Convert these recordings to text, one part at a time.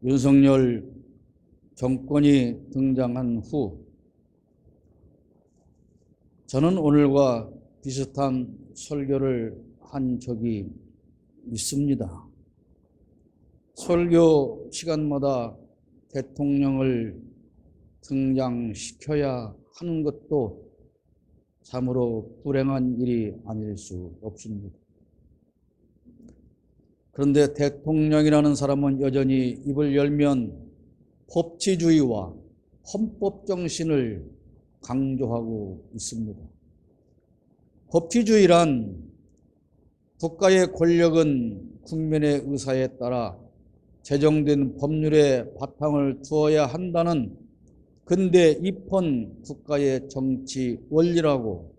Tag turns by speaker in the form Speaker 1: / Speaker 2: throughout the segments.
Speaker 1: 윤석열 정권이 등장한 후 저는 오늘과 비슷한 설교를 한 적이 있습니다. 설교 시간마다 대통령을 등장시켜야 하는 것도 참으로 불행한 일이 아닐 수 없습니다. 그런데 대통령이라는 사람은 여전히 입을 열면 법치주의와 헌법 정신을 강조하고 있습니다. 법치주의란 국가의 권력은 국민의 의사에 따라 제정된 법률에 바탕을 두어야 한다는 근대 입헌 국가의 정치 원리라고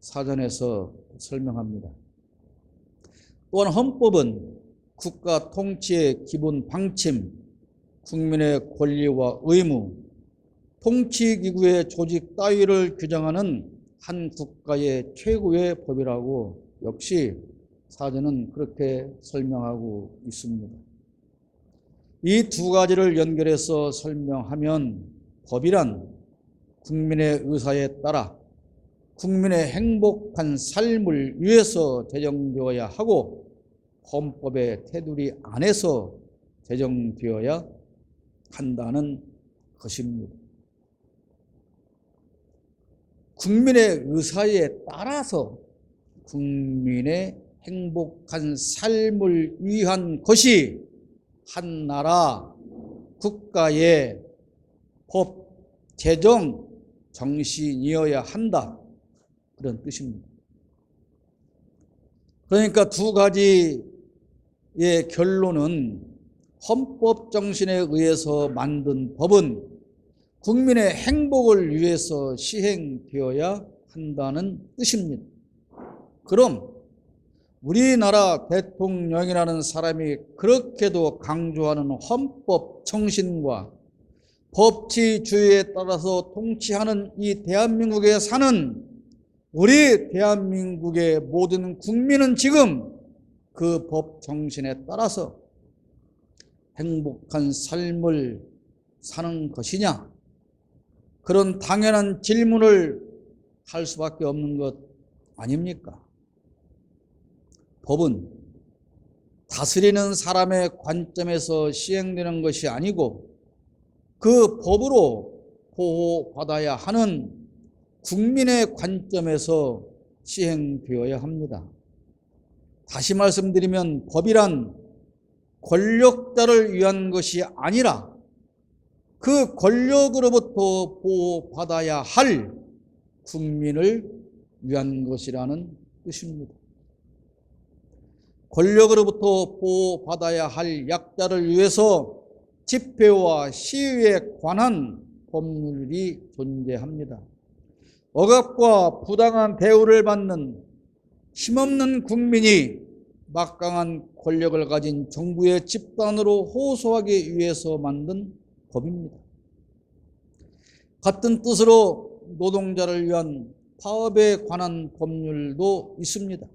Speaker 1: 사전에서 설명합니다. 또한 헌법은 국가 통치의 기본 방침, 국민의 권리와 의무, 통치기구의 조직 따위를 규정하는 한 국가의 최고의 법이라고 역시 사전은 그렇게 설명하고 있습니다. 이 두 가지를 연결해서 설명하면 법이란 국민의 의사에 따라 국민의 행복한 삶을 위해서 제정되어야 하고 헌법의 테두리 안에서 제정되어야 한다는 것입니다. 국민의 의사에 따라서 국민의 행복한 삶을 위한 것이 한 나라 국가의 법, 제정, 정신이어야 한다. 그런 뜻입니다. 그러니까 두 가지의 결론은 헌법 정신에 의해서 만든 법은 국민의 행복을 위해서 시행되어야 한다는 뜻입니다. 그럼 우리나라 대통령이라는 사람이 그렇게도 강조하는 헌법 정신과 법치주의에 따라서 통치하는 이 대한민국에 사는 우리 대한민국의 모든 국민은 지금 그 법 정신에 따라서 행복한 삶을 사는 것이냐? 그런 당연한 질문을 할 수밖에 없는 것 아닙니까? 법은 다스리는 사람의 관점에서 시행되는 것이 아니고 그 법으로 보호받아야 하는 국민의 관점에서 시행되어야 합니다. 다시 말씀드리면 법이란 권력자를 위한 것이 아니라 그 권력으로부터 보호받아야 할 국민을 위한 것이라는 뜻입니다. 권력으로부터 보호받아야 할 약자를 위해서 집회와 시위에 관한 법률이 존재합니다. 억압과 부당한 대우를 받는 힘없는 국민이 막강한 권력을 가진 정부의 집단으로 호소하기 위해서 만든 법입니다. 같은 뜻으로 노동자를 위한 파업에 관한 법률도 있습니다.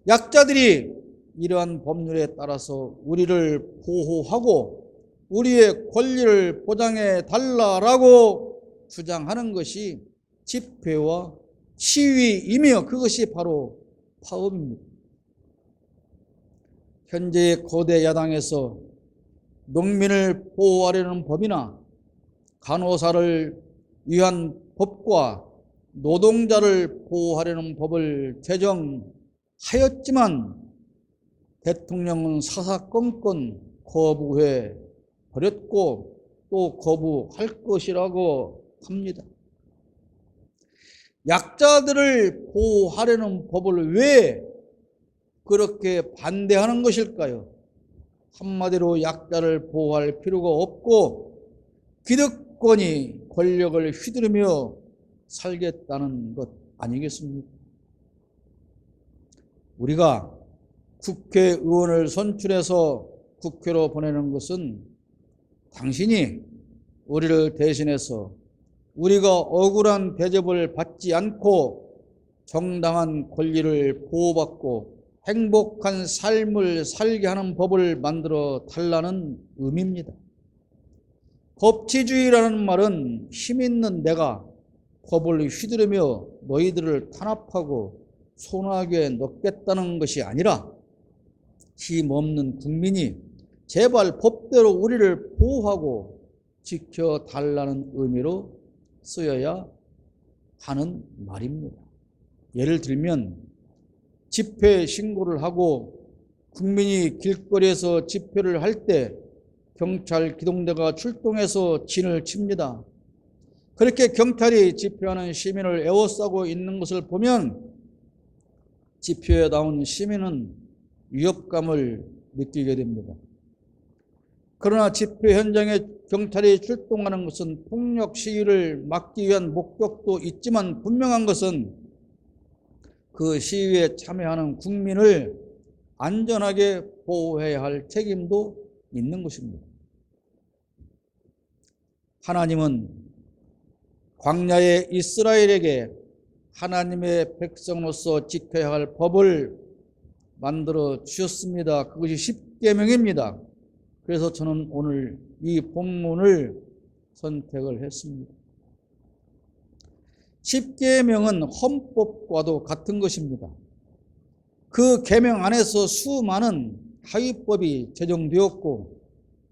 Speaker 1: 약자들이 이러한 법률에 따라서 우리를 보호하고 우리의 권리를 보장해 달라라고 주장하는 것이 집회와 시위이며 그것이 바로 파업입니다. 현재의 거대 야당에서 농민을 보호하려는 법이나 간호사를 위한 법과 노동자를 보호하려는 법을 제정하였지만 대통령은 사사건건 거부해 버렸고 또 거부할 것이라고 합니다. 약자들을 보호하려는 법을 왜 그렇게 반대하는 것일까요? 한마디로 약자를 보호할 필요가 없고 기득권이 권력을 휘두르며 살겠다는 것 아니겠습니까? 우리가 국회의원을 선출해서 국회로 보내는 것은 당신이 우리를 대신해서 우리가 억울한 대접을 받지 않고 정당한 권리를 보호받고 행복한 삶을 살게 하는 법을 만들어 달라는 의미입니다. 법치주의라는 말은 힘 있는 내가 법을 휘두르며 너희들을 탄압하고 손아귀에 넣겠다는 것이 아니라 힘없는 국민이 제발 법대로 우리를 보호하고 지켜달라는 의미로 쓰여야 하는 말입니다. 예를 들면 집회 신고를 하고 국민이 길거리에서 집회를 할 때 경찰 기동대가 출동해서 진을 칩니다. 그렇게 경찰이 집회하는 시민을 에워싸고 있는 것을 보면 집회에 나온 시민은 위협감을 느끼게 됩니다. 그러나 집회 현장에 경찰이 출동하는 것은 폭력 시위를 막기 위한 목적도 있지만 분명한 것은 그 시위에 참여하는 국민을 안전하게 보호해야 할 책임도 있는 것입니다. 하나님은 광야의 이스라엘에게 하나님의 백성으로서 지켜야 할 법을 만들어 주셨습니다. 그것이 십계명입니다. 그래서 저는 오늘 이 본문을 선택을 했습니다. 십계명은 헌법과도 같은 것입니다. 그 계명 안에서 수많은 하위법이 제정되었고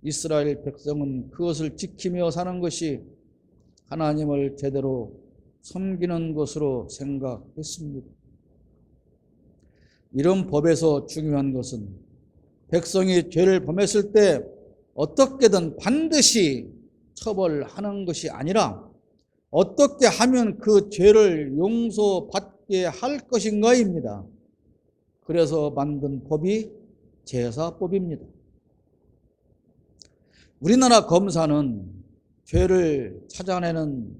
Speaker 1: 이스라엘 백성은 그것을 지키며 사는 것이 하나님을 제대로 섬기는 것으로 생각했습니다. 이런 법에서 중요한 것은 백성이 죄를 범했을 때 어떻게든 반드시 처벌하는 것이 아니라 어떻게 하면 그 죄를 용서받게 할 것인가입니다. 그래서 만든 법이 제사법입니다. 우리나라 검사는 죄를 찾아내는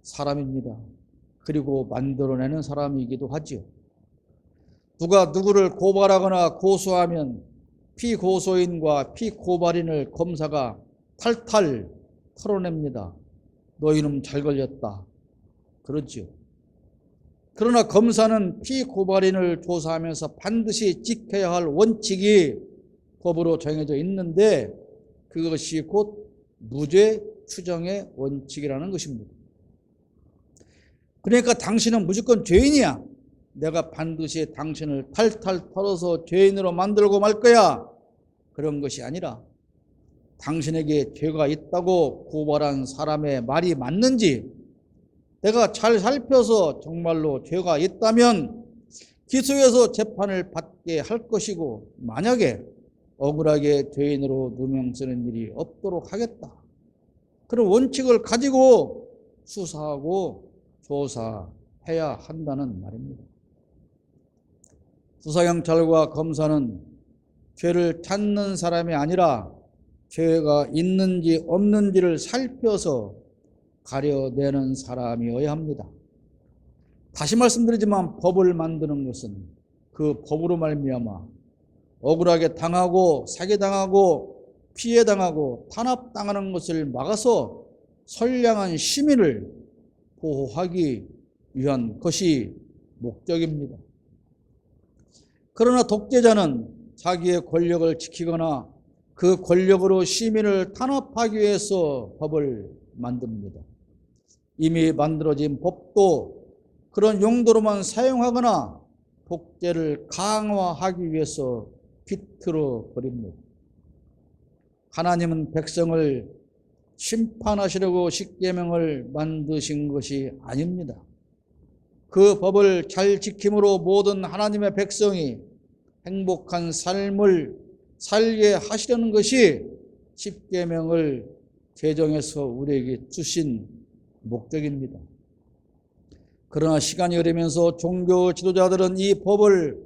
Speaker 1: 사람입니다. 그리고 만들어내는 사람이기도 하지요. 누가 누구를 고발하거나 고소하면 피고소인과 피고발인을 검사가 탈탈 털어냅니다. 너희는 잘 걸렸다. 그렇지요. 그러나 검사는 피고발인을 조사하면서 반드시 지켜야 할 원칙이 법으로 정해져 있는데 그것이 곧 무죄 추정의 원칙이라는 것입니다. 그러니까 당신은 무조건 죄인이야. 내가 반드시 당신을 탈탈 털어서 죄인으로 만들고 말 거야. 그런 것이 아니라 당신에게 죄가 있다고 고발한 사람의 말이 맞는지 내가 잘 살펴서 정말로 죄가 있다면 기소해서 재판을 받게 할 것이고 만약에 억울하게 죄인으로 누명 쓰는 일이 없도록 하겠다. 그런 원칙을 가지고 수사하고 조사해야 한다는 말입니다. 수사경찰과 검사는 죄를 찾는 사람이 아니라 죄가 있는지 없는지를 살펴서 가려내는 사람이어야 합니다. 다시 말씀드리지만 법을 만드는 것은 그 법으로 말미암아 억울하게 당하고 사기당하고 피해당하고 탄압당하는 것을 막아서 선량한 시민을 보호하기 위한 것이 목적입니다. 그러나 독재자는 자기의 권력을 지키거나 그 권력으로 시민을 탄압하기 위해서 법을 만듭니다. 이미 만들어진 법도 그런 용도로만 사용하거나 독재를 강화하기 위해서 비틀어 버립니다. 하나님은 백성을 심판하시려고 십계명을 만드신 것이 아닙니다. 그 법을 잘 지킴으로 모든 하나님의 백성이 행복한 삶을 살게 하시려는 것이 십계명을 제정해서 우리에게 주신 목적입니다. 그러나 시간이 흐르면서 종교 지도자들은 이 법을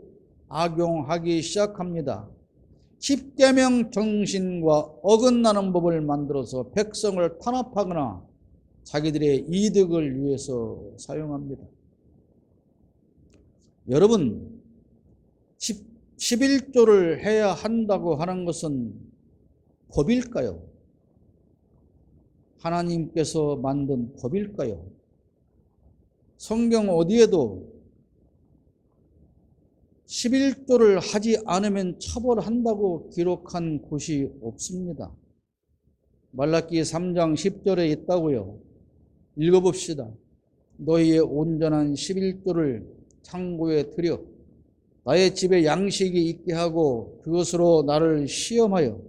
Speaker 1: 악용하기 시작합니다. 십계명 정신과 어긋나는 법을 만들어서 백성을 탄압하거나 자기들의 이득을 위해서 사용합니다. 여러분, 11조를 해야 한다고 하는 것은 법일까요? 하나님께서 만든 법일까요? 성경 어디에도 11조를 하지 않으면 처벌한다고 기록한 곳이 없습니다. 말라기 3장 10절에 있다고요. 읽어봅시다. 너희의 온전한 11조를 창고에 들여 나의 집에 양식이 있게 하고 그것으로 나를 시험하여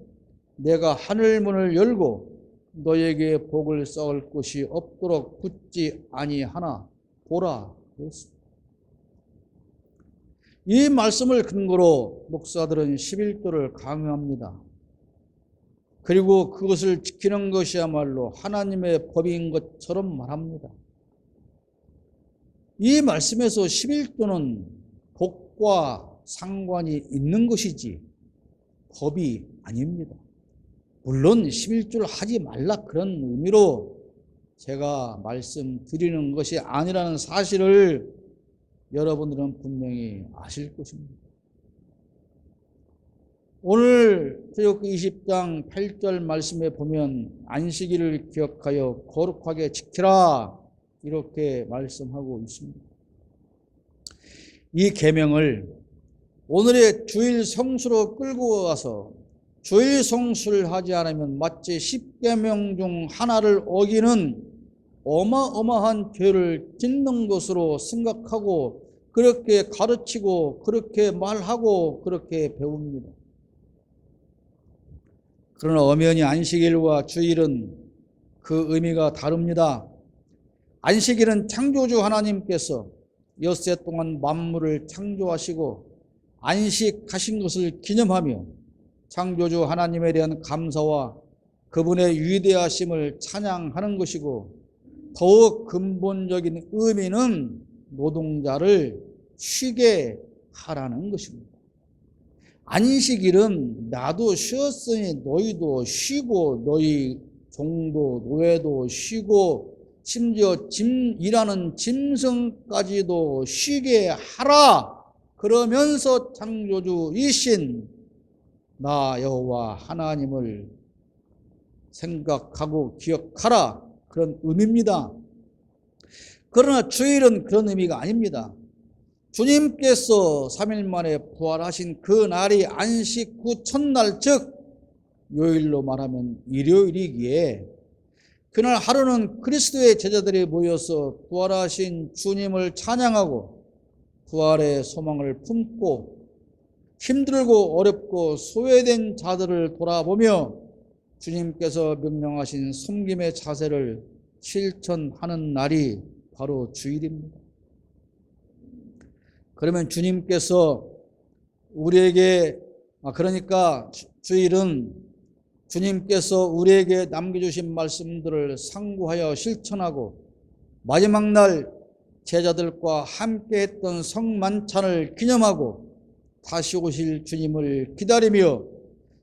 Speaker 1: 내가 하늘문을 열고 너에게 복을 쌓을 곳이 없도록 굳지 아니하나 보라. 이 말씀을 근거로 목사들은 11조를 강요합니다. 그리고 그것을 지키는 것이야말로 하나님의 법인 것처럼 말합니다. 이 말씀에서 11조는 복과 상관이 있는 것이지 법이 아닙니다. 물론 11조를 하지 말라 그런 의미로 제가 말씀드리는 것이 아니라는 사실을 여러분들은 분명히 아실 것입니다. 오늘 출애굽기 20장 8절 말씀에 보면 안식일을 기억하여 거룩하게 지키라 이렇게 말씀하고 있습니다. 이 계명을 오늘의 주일 성수로 끌고 가서 주일 성수를 하지 않으면 마치 10계명 중 하나를 어기는 어마어마한 죄를 짓는 것으로 생각하고 그렇게 가르치고 그렇게 말하고 그렇게 배웁니다. 그러나 엄연히 안식일과 주일은 그 의미가 다릅니다. 안식일은 창조주 하나님께서 엿새 동안 만물을 창조하시고 안식하신 것을 기념하며 창조주 하나님에 대한 감사와 그분의 위대하심을 찬양하는 것이고 더욱 근본적인 의미는 노동자를 쉬게 하라는 것입니다. 안식일은 나도 쉬었으니 너희도 쉬고 너희 종도 노예도 쉬고 심지어 일하는 짐승까지도 쉬게 하라. 그러면서 창조주이신 나 여호와 하나님을 생각하고 기억하라. 그런 의미입니다. 그러나 주일은 그런 의미가 아닙니다. 주님께서 3일 만에 부활하신 그 날이 안식 후 첫날, 즉 요일로 말하면 일요일이기에 그날 하루는 그리스도의 제자들이 모여서 부활하신 주님을 찬양하고 부활의 소망을 품고 힘들고 어렵고 소외된 자들을 돌아보며 주님께서 명령하신 섬김의 자세를 실천하는 날이 바로 주일입니다. 그러면 주님께서 우리에게 그러니까 주일은 주님께서 우리에게 남겨주신 말씀들을 상고하여 실천하고 마지막 날 제자들과 함께했던 성만찬을 기념하고 다시 오실 주님을 기다리며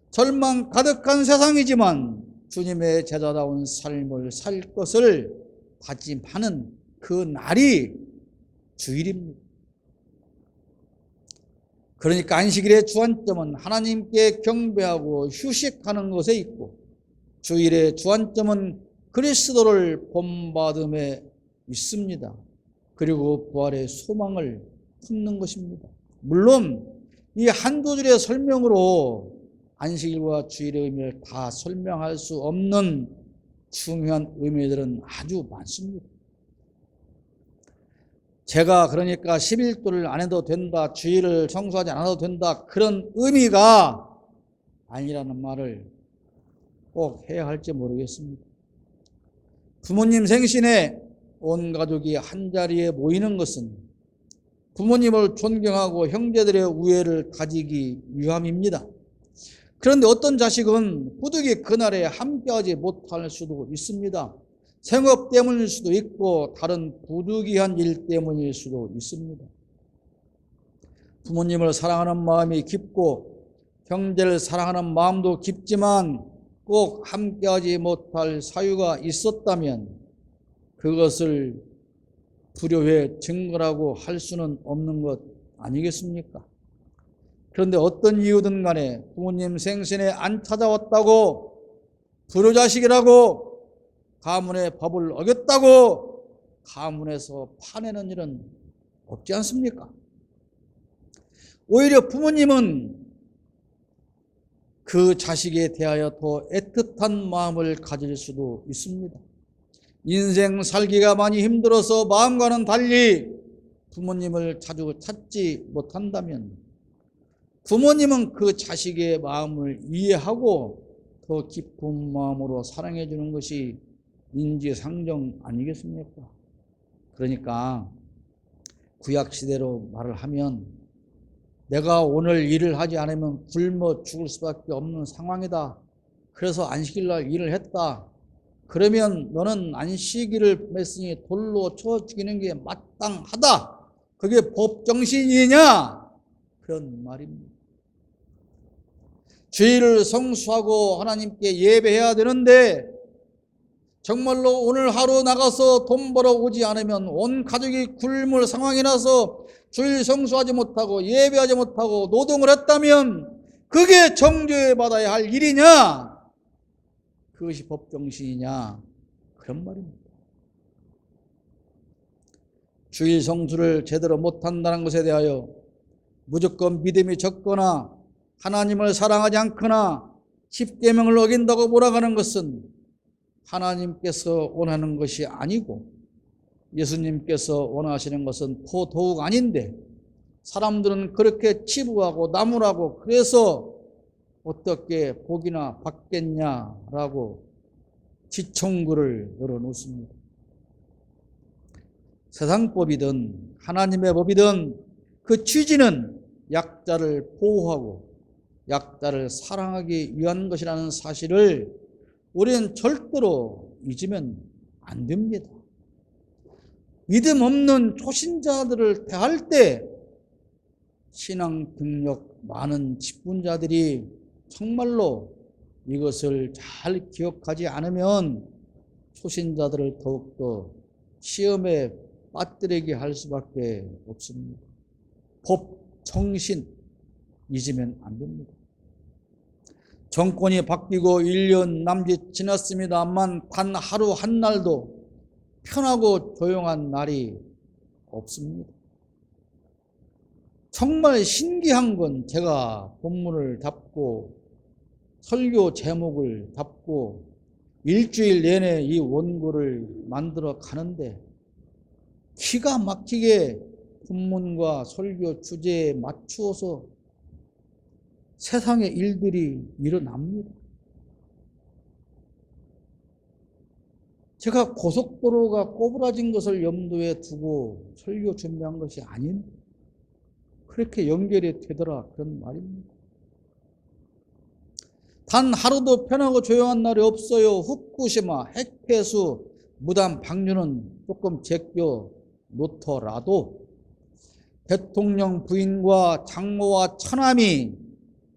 Speaker 1: 절망 가득한 세상이지만 주님의 제자다운 삶을 살 것을 다짐하는 그 날이 주일입니다. 그러니까 안식일의 주안점은 하나님께 경배하고 휴식하는 것에 있고 주일의 주안점은 그리스도를 본받음에 있습니다. 그리고 부활의 소망을 품는 것입니다. 물론 이 한두 줄의 설명으로 안식일과 주일의 의미를 다 설명할 수 없는 중요한 의미들은 아주 많습니다. 제가 그러니까 11조를 안 해도 된다, 주일을 성수하지 않아도 된다, 그런 의미가 아니라는 말을 꼭 해야 할지 모르겠습니다. 부모님 생신에 온 가족이 한자리에 모이는 것은 부모님을 존경하고 형제들의 우애를 다지기 위함입니다. 그런데 어떤 자식은 부득이 그날에 함께하지 못할 수도 있습니다. 생업 때문일 수도 있고 다른 부득이한 일 때문일 수도 있습니다. 부모님을 사랑하는 마음이 깊고 형제를 사랑하는 마음도 깊지만 꼭 함께하지 못할 사유가 있었다면 그것을 불효의 증거라고 할 수는 없는 것 아니겠습니까? 그런데 어떤 이유든 간에 부모님 생신에 안 찾아왔다고 불효자식이라고 가문의 법을 어겼다고 가문에서 파내는 일은 없지 않습니까? 오히려 부모님은 그 자식에 대하여 더 애틋한 마음을 가질 수도 있습니다. 인생 살기가 많이 힘들어서 마음과는 달리 부모님을 자주 찾지 못한다면 부모님은 그 자식의 마음을 이해하고 더 깊은 마음으로 사랑해 주는 것이 인지상정 아니겠습니까? 그러니까 구약시대로 말을 하면 내가 오늘 일을 하지 않으면 굶어 죽을 수밖에 없는 상황이다. 그래서 안식일날 일을 했다. 그러면 너는 안식일을 맺으니 돌로 쳐 죽이는 게 마땅하다. 그게 법정신이냐? 그런 말입니다. 주일을 성수하고 하나님께 예배해야 되는데 정말로 오늘 하루 나가서 돈 벌어 오지 않으면 온 가족이 굶을 상황이 나서 주일 성수하지 못하고 예배하지 못하고 노동을 했다면 그게 정죄 받아야 할 일이냐? 그것이 법정신이냐? 그런 말입니다. 주일 성수를 제대로 못한다는 것에 대하여 무조건 믿음이 적거나 하나님을 사랑하지 않거나 십계명을 어긴다고 몰아가는 것은 하나님께서 원하는 것이 아니고 예수님께서 원하시는 것은 더더욱 아닌데 사람들은 그렇게 치부하고 나무라고 그래서 어떻게 복이나 받겠냐라고 지청구를 열어놓습니다. 세상법이든 하나님의 법이든 그 취지는 약자를 보호하고 약자를 사랑하기 위한 것이라는 사실을 우리는 절대로 잊으면 안 됩니다. 믿음 없는 초신자들을 대할 때 신앙 능력 많은 직분자들이 정말로 이것을 잘 기억하지 않으면 초신자들을 더욱더 시험에 빠뜨리게 할 수밖에 없습니다. 법, 정신 잊으면 안 됩니다. 정권이 바뀌고 1년 남짓 지났습니다만 단 하루 한 날도 편하고 조용한 날이 없습니다. 정말 신기한 건 제가 본문을 잡고 설교 제목을 잡고 일주일 내내 이 원고를 만들어 가는데 기가 막히게 본문과 설교 주제에 맞추어서 세상의 일들이 일어납니다. 제가 고속도로가 꼬부라진 것을 염두에 두고 설교 준비한 것이 아닌데 그렇게 연결이 되더라 그런 말입니다. 단 하루도 편하고 조용한 날이 없어요. 후쿠시마, 핵폐수, 무단 방류는 조금 제껴 놓더라도 대통령 부인과 장모와 처남이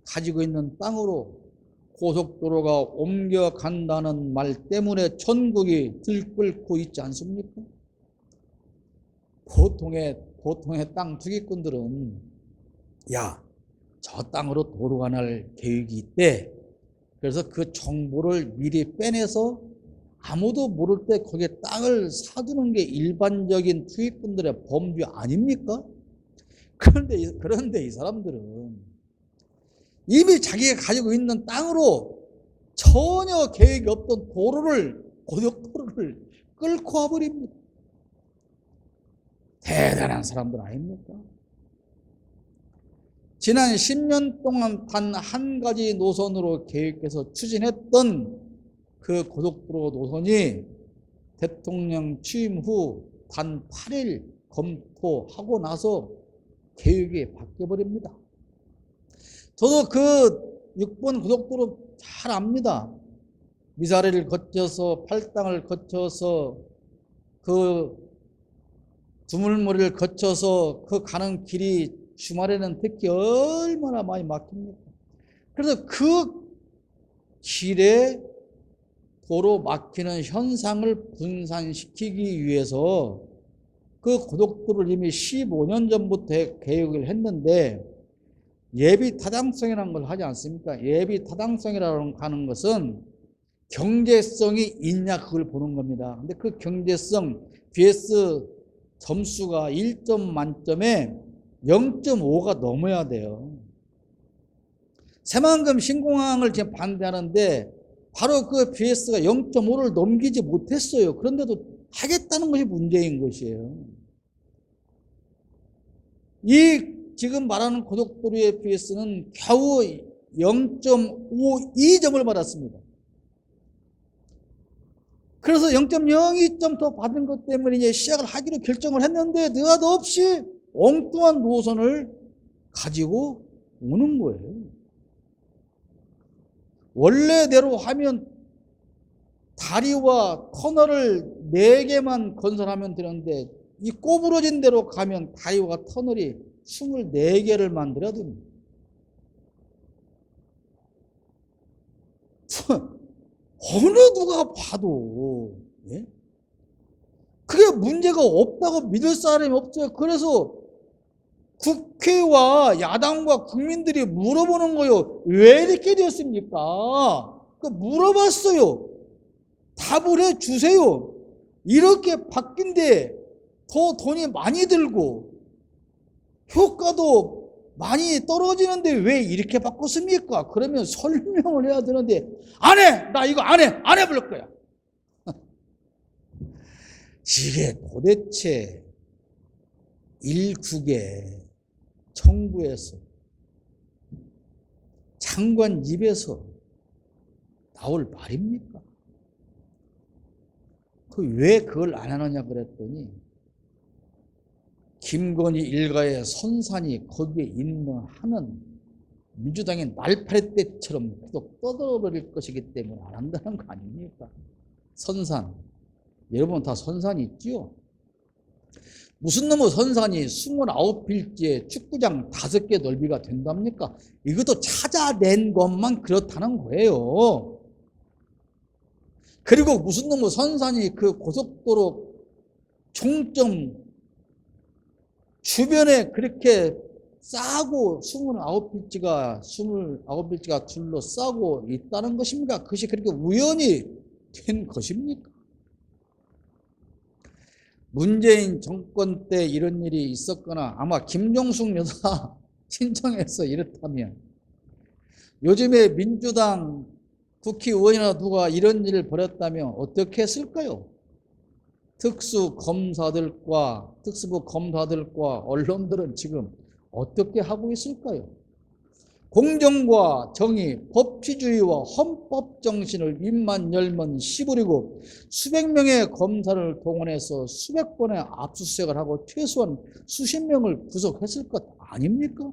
Speaker 1: 가지고 있는 땅으로 고속도로가 옮겨간다는 말 때문에 전국이 들끓고 있지 않습니까? 보통의 땅 투기꾼들은 야, 저 땅으로 도로가 날 계획이 있대. 그래서 그 정보를 미리 빼내서 아무도 모를 때 거기에 땅을 사두는 게 일반적인 투기꾼들의 범죄 아닙니까? 그런데 이 사람들은 이미 자기가 가지고 있는 땅으로 전혀 계획이 없던 고속도로를 끌고 와버립니다. 대단한 사람들 아닙니까? 지난 10년 동안 단 한 가지 노선으로 계획해서 추진했던 그 고속도로 노선이 대통령 취임 후 단 8일 검토하고 나서 계획이 바뀌어버립니다. 저도 그 6번 고속도로 잘 압니다. 미사리를 거쳐서 팔당을 거쳐서 그 두물머리를 거쳐서 그 가는 길이 주말에는 특히 얼마나 많이 막힙니까? 그래서 그 길에 도로 막히는 현상을 분산시키기 위해서 그 고속도로를 이미 15년 전부터 계획을 했는데 예비 타당성이라는 걸 하지 않습니까? 예비 타당성이라고 하는 것은 경제성이 있냐 그걸 보는 겁니다. 근데 그 경제성 BS 점수가 1점 만점에 0.5가 넘어야 돼요. 새만금 신공항을 지금 반대하는데 바로 그 BS가 0.5를 넘기지 못했어요. 그런데도 하겠다는 것이 문제인 것이에요. 이 지금 말하는 고속도로의 BS는 겨우 0.52점을 받았습니다. 그래서 0.02점 더 받은 것 때문에 이제 시작을 하기로 결정을 했는데 느닷없이 엉뚱한 노선을 가지고 오는 거예요. 원래대로 하면 다리와 터널을 4개만 건설하면 되는데 이 꼬부러진 대로 가면 다리와 터널이 24개를 만들어야 됩니다. 어느 누가 봐도 그게 문제가 없다고 믿을 사람이 없어요. 그래서 국회와 야당과 국민들이 물어보는 거요. 왜 이렇게 되었습니까? 물어봤어요. 답을 해주세요. 이렇게 바뀐데 더 돈이 많이 들고 효과도 많이 떨어지는데 왜 이렇게 바꿨습니까? 그러면 설명을 해야 되는데 안 해! 나 이거 안 해! 안 해볼 거야. 이게 도대체 일국의 정부에서 장관 입에서 나올 말입니까? 왜 그걸 안 하느냐 그랬더니 김건희 일가의 선산이 거기에 있는 한은 민주당의 날파리 때처럼 계속 떠들어버릴 것이기 때문에 안 한다는 거 아닙니까? 선산. 여러분 다 선산이 있지요? 무슨 놈의 선산이 29필지에 축구장 5개 넓이가 된답니까? 이것도 찾아낸 것만 그렇다는 거예요. 그리고 무슨 놈의 선산이 그 고속도로 종점 주변에 그렇게 싸고 29필지가 둘러 싸고 있다는 것입니까? 그것이 그렇게 우연히 된 것입니까? 문재인 정권 때 이런 일이 있었거나 아마 김종숙 여사 신청해서 이렇다면 요즘에 민주당 국회의원이나 누가 이런 일을 벌였다면 어떻게 했을까요? 특수부 검사들과 언론들은 지금 어떻게 하고 있을까요? 공정과 정의, 법치주의와 헌법 정신을 입만 열면 씨부리고 수백 명의 검사를 동원해서 수백 번의 압수수색을 하고 최소한 수십 명을 구속했을 것 아닙니까?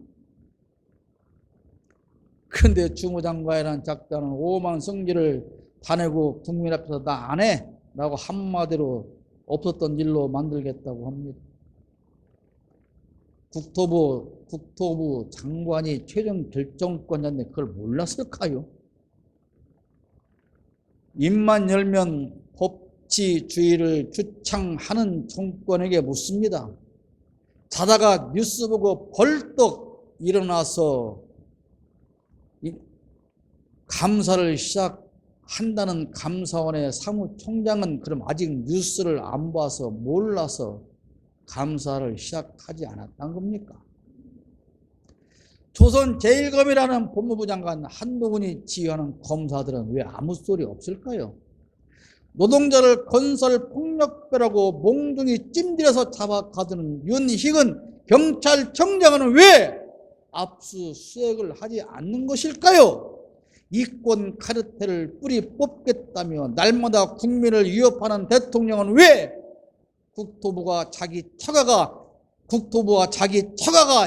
Speaker 1: 그런데 주무장관이라는 작자는 오만 성질을 다내고 국민 앞에서 나 안 해! 라고 한마디로 없었던 일로 만들겠다고 합니다. 국토부 장관이 최종 결정권자인데 그걸 몰랐을까요? 입만 열면 법치주의를 주창하는 정권에게 묻습니다. 자다가 뉴스 보고 벌떡 일어나서 감사를 시작한다는 감사원의 사무총장은 그럼 아직 뉴스를 안 봐서 몰라서 감사를 시작하지 않았단 겁니까? 조선 제1검이라는 법무부 장관 한동훈이 지휘하는 검사들은 왜 아무 소리 없을까요? 노동자를 건설폭력배라고 몽둥이 찜들여서 잡아가두는 윤희근 경찰청장은 왜 압수수색을 하지 않는 것일까요? 이권 카르텔을 뿌리 뽑겠다며 날마다 국민을 위협하는 대통령은 왜 국토부와 자기 처가가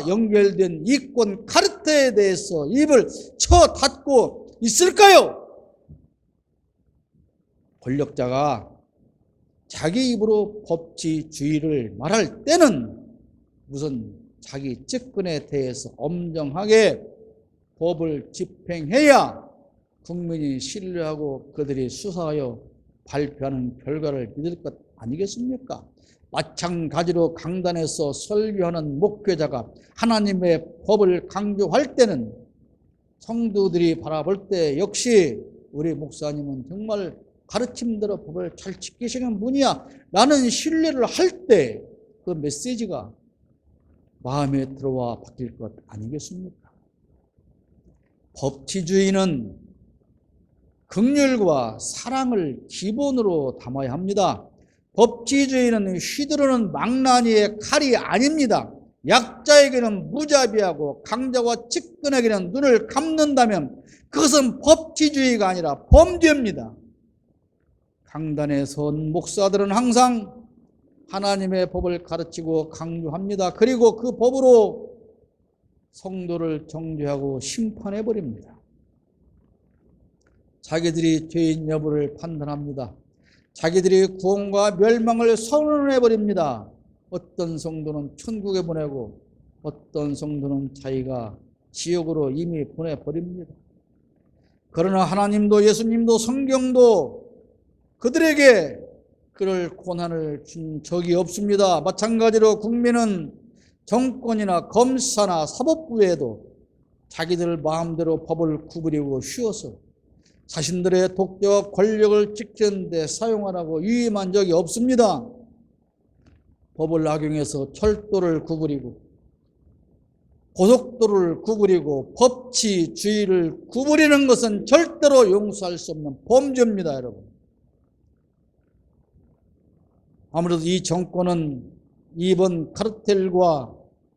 Speaker 1: 연결된 이권 카르텔에 대해서 입을 쳐 닫고 있을까요? 권력자가 자기 입으로 법치주의를 말할 때는 우선 자기 측근에 대해서 엄정하게 법을 집행해야 국민이 신뢰하고 그들이 수사하여 발표하는 결과를 믿을 것 아니겠습니까? 마찬가지로 강단에서 설교하는 목회자가 하나님의 법을 강조할 때는 성도들이 바라볼 때 역시 우리 목사님은 정말 가르침대로 법을 잘 지키시는 분이야 라는 신뢰를 할 때 그 메시지가 마음에 들어와 바뀔 것 아니겠습니까? 법치주의는 긍휼과 사랑을 기본으로 담아야 합니다. 법치주의는 휘두르는 망나니의 칼이 아닙니다. 약자에게는 무자비하고 강자와 측근에게는 눈을 감는다면 그것은 법치주의가 아니라 범죄입니다. 강단에 선 목사들은 항상 하나님의 법을 가르치고 강조합니다. 그리고 그 법으로 성도를 정죄하고 심판해버립니다. 자기들이 죄인 여부를 판단합니다. 자기들이 구원과 멸망을 선언해버립니다. 어떤 성도는 천국에 보내고 어떤 성도는 자기가 지옥으로 이미 보내버립니다. 그러나 하나님도 예수님도 성경도 그들에게 그럴 고난을 준 적이 없습니다. 마찬가지로 국민은 정권이나 검사나 사법부에도 자기들 마음대로 법을 구부리고 휘어서 자신들의 독재와 권력을 지키는 데 사용하라고 유임한 적이 없습니다. 법을 악용해서 철도를 구부리고 고속도로를 구부리고 법치주의를 구부리는 것은 절대로 용서할 수 없는 범죄입니다, 여러분. 아무래도 이 정권은 이번 카르텔과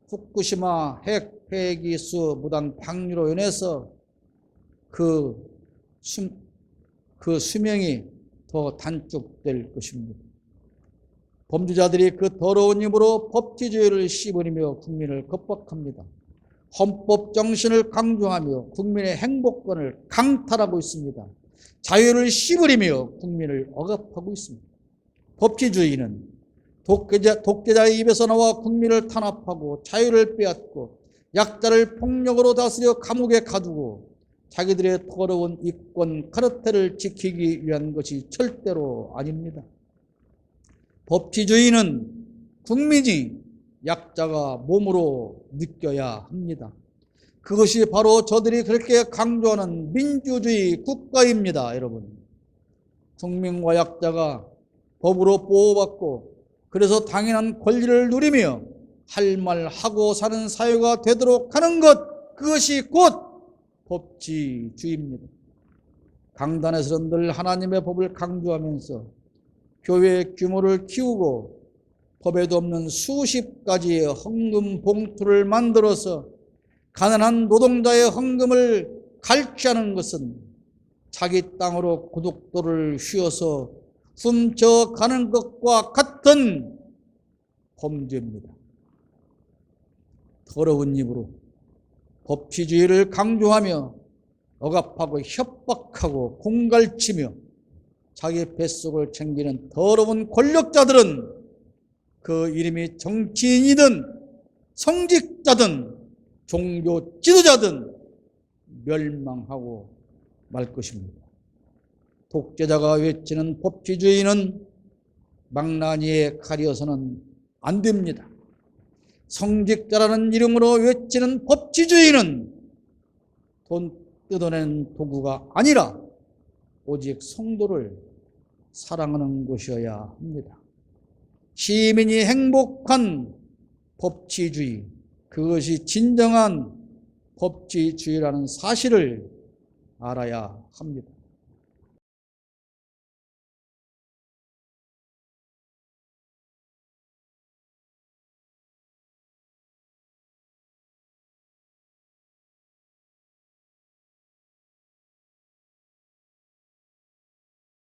Speaker 1: 후쿠시마 핵 폐기수 무단 방류로 인해서 그 수명이 더 단축될 것입니다. 범죄자들이 그 더러운 입으로 법치주의를 씹으리며 국민을 겁박합니다. 헌법 정신을 강조하며 국민의 행복권을 강탈하고 있습니다. 자유를 씹으리며 국민을 억압하고 있습니다. 법치주의는 독재자의 입에서 나와 국민을 탄압하고 자유를 빼앗고 약자를 폭력으로 다스려 감옥에 가두고 자기들의 더러운 이권 카르텔을 지키기 위한 것이 절대로 아닙니다. 법치주의는 국민이 약자가 몸으로 느껴야 합니다. 그것이 바로 저들이 그렇게 강조하는 민주주의 국가입니다, 여러분. 국민과 약자가 법으로 보호받고 그래서 당연한 권리를 누리며 할 말 하고 사는 사회가 되도록 하는 것, 그것이 곧 법치주의입니다. 강단에서는 늘 하나님의 법을 강조하면서 교회 규모를 키우고 법에도 없는 수십 가지의 헌금 봉투를 만들어서 가난한 노동자의 헌금을 갈취하는 것은 자기 땅으로 고속도로를 휘어서 훔쳐가는 것과 같은 범죄입니다. 더러운 입으로 법치주의를 강조하며 억압하고 협박하고 공갈치며 자기 뱃속을 챙기는 더러운 권력자들은 그 이름이 정치인이든 성직자든 종교 지도자든 멸망하고 말 것입니다. 독재자가 외치는 법치주의는 망나니의 칼이어서는 안 됩니다. 성직자라는 이름으로 외치는 법치주의는 돈 뜯어내는 도구가 아니라 오직 성도를 사랑하는 것이어야 합니다. 시민이 행복한 법치주의, 그것이 진정한 법치주의라는 사실을 알아야 합니다.